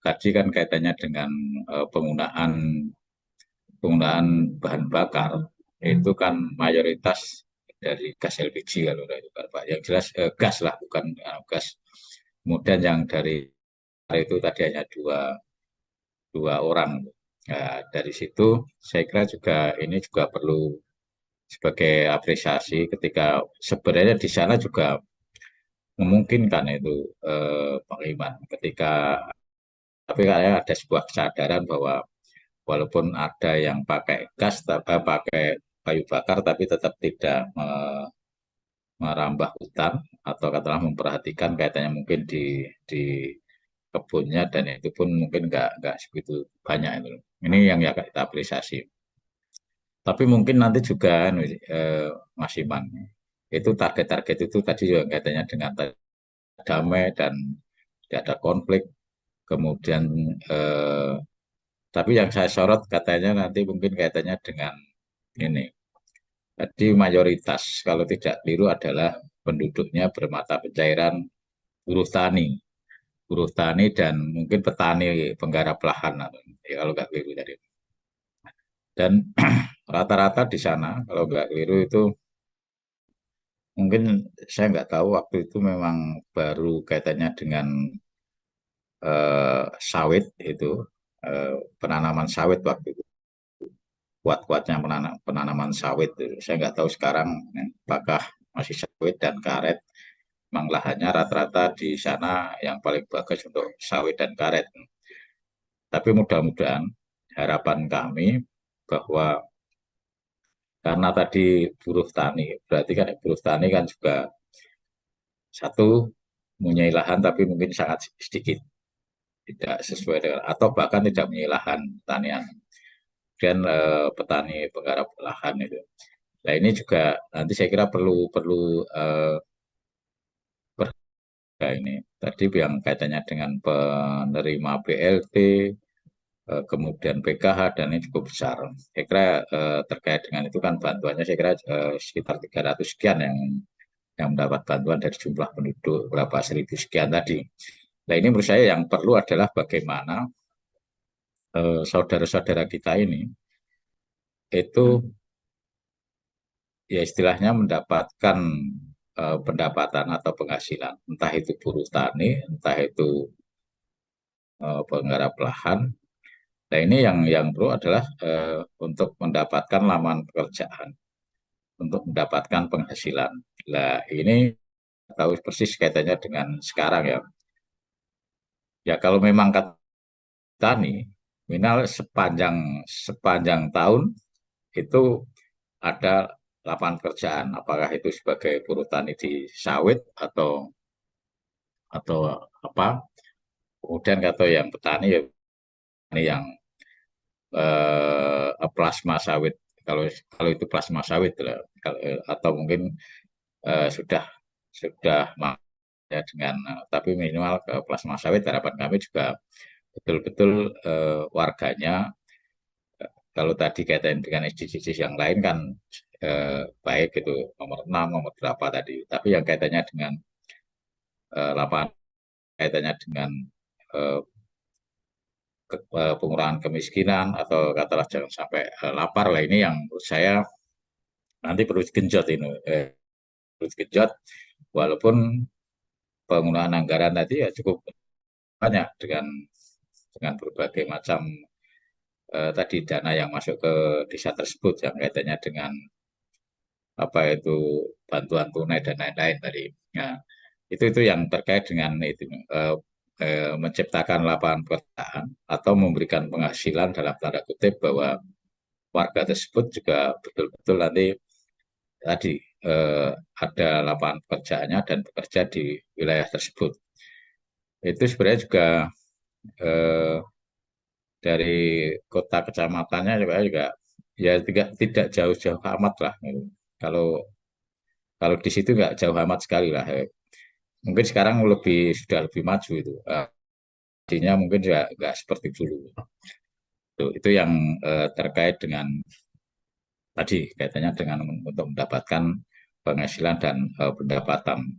tadi kan kaitannya dengan penggunaan bahan bakar itu kan mayoritas dari gas LPG kalau dari Pak. Yang jelas gas lah, bukan gas. Kemudian yang dari itu tadi hanya dua orang. Nah, dari situ saya kira juga ini juga perlu sebagai apresiasi ketika sebenarnya di sana juga memungkinkan itu Pak Iman ketika tapi kayak ada sebuah kesadaran bahwa walaupun ada yang pakai gas pakai kayu bakar tapi tetap tidak merambah hutan atau katakanlah memperhatikan kaitannya mungkin di kebunnya dan itu pun mungkin nggak segitu banyak itu. Ini yang ya kita apresiasi. Tapi mungkin nanti juga Mas Iman itu target-target itu tadi juga kaitannya dengan damai dan tidak ada konflik. Kemudian tapi yang saya sorot katanya nanti mungkin kaitannya dengan ini. Tadi mayoritas kalau tidak keliru adalah penduduknya bermata pencairan buruh tani. Buruh tani dan mungkin petani penggarap lahan. Ya, kalau nggak keliru tadi. Dan rata-rata di sana kalau nggak keliru itu mungkin saya nggak tahu waktu itu memang baru kaitannya dengan sawit itu penanaman sawit waktu itu kuat-kuatnya penanaman sawit itu. Saya nggak tahu sekarang apakah masih sawit dan karet. Memang lahannya rata-rata di sana yang paling bagus untuk sawit dan karet. Tapi mudah-mudahan harapan kami bahwa karena tadi buruh tani, berarti kan buruh tani kan juga satu mempunyai lahan tapi mungkin sangat sedikit, tidak sesuai dengan atau bahkan tidak mempunyai lahan pertanian. Dan petani penggarap lahan itu. Nah ini juga nanti saya kira perlu ini tadi yang kaitannya dengan penerima BLT, kemudian PKH dan ini cukup besar. Saya kira terkait dengan itu kan bantuannya saya kira sekitar 300 sekian yang mendapat bantuan dari jumlah penduduk berapa 1.000 sekian tadi. Nah ini menurut saya yang perlu adalah bagaimana saudara-saudara kita ini itu ya istilahnya mendapatkan pendapatan atau penghasilan, entah itu buruh tani, entah itu penggarap lahan. Nah ini yang perlu adalah untuk mendapatkan lapangan pekerjaan, untuk mendapatkan penghasilan. Nah ini tahu persis kaitannya dengan sekarang ya. Ya kalau memang tani, minimal sepanjang tahun itu ada lapangan pekerjaan, apakah itu sebagai buruh tani di sawit atau apa, kemudian atau yang petani ya ini yang plasma sawit, kalau itu plasma sawit atau mungkin sudah ya dengan tapi minimal ke plasma sawit harapan kami juga betul-betul warganya kalau tadi kaitan dengan SDGs yang lain kan baik itu nomor 6, nomor berapa tadi. Tapi yang kaitannya dengan lapangan, kaitannya dengan pengurangan kemiskinan atau katakanlah jangan sampai lapar lah ini yang menurut saya nanti perlu digenjot ini. Perlu digenjot walaupun penggunaan anggaran tadi ya cukup banyak dengan berbagai macam tadi dana yang masuk ke desa tersebut yang kaitannya dengan apa itu bantuan tunai dan lain-lain tadi. Nah, itu yang terkait dengan itu menciptakan lapangan pekerjaan atau memberikan penghasilan dalam tanda kutip bahwa warga tersebut juga betul-betul nanti tadi ada lapangan pekerjaannya dan bekerja di wilayah tersebut. Itu sebenarnya juga eh, dari kota kecamatannya juga ya tidak jauh-jauh amat lah. Kalau kalau di situ nggak jauh amat sekali lah. Mungkin sekarang sudah lebih maju itu. Artinya mungkin juga nggak seperti dulu. Itu yang terkait dengan tadi kaitannya dengan untuk mendapatkan penghasilan dan pendapatan.